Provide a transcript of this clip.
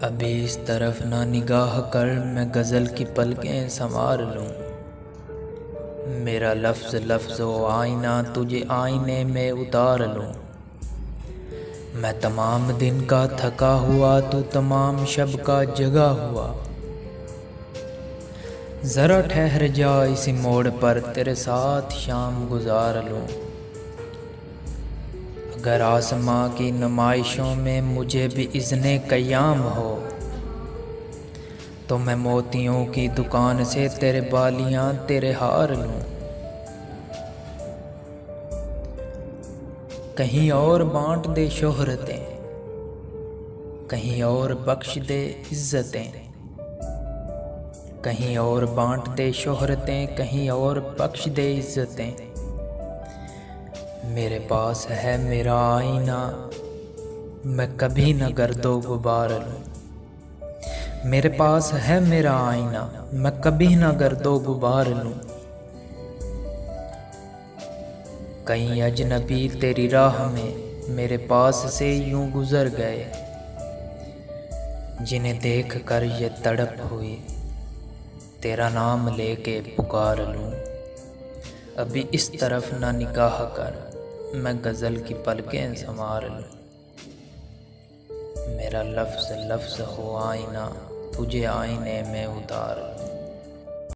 अभी इस तरफ ना निगाह कर, मैं गज़ल की पलकें संवार लूँ। मेरा लफ्ज़ लफ्ज़ ओ आईना, तुझे आईने में उतार लूँ। मैं तमाम दिन का थका हुआ, तू तमाम शब का जगा हुआ। ज़रा ठहर जा इसी मोड़ पर, तेरे साथ शाम गुजार लूँ। अगर आसमां की नुमाइशों में मुझे भी इज़्ने क़याम हो, तो मैं मोतियों की दुकान से तेरे बालियां तेरे हार लूँ। कहीं और बांट दे शोहरतें, कहीं और बख्श दे इज़्ज़तें। कहीं और बांट दे शोहरतें, कहीं और बख्श दे इज़्ज़तें। मेरे पास है मेरा आईना, मैं कभी न गर्दो गुबार लूँ। मेरे पास है मेरा आईना, मैं कभी न गर्दो गुबार लूँ। कई अजनबी तेरी राह में मेरे पास से यूं गुजर गए, जिन्हें देख कर ये तड़प हुई, तेरा नाम लेके पुकार लूँ। अभी इस तरफ ना निगाह कर, मैं गज़ल की पलकें संवार लूँ। मेरा लफ्ज़ लफ्ज़ हो आईना, तुझे आईने में उतार लूँ।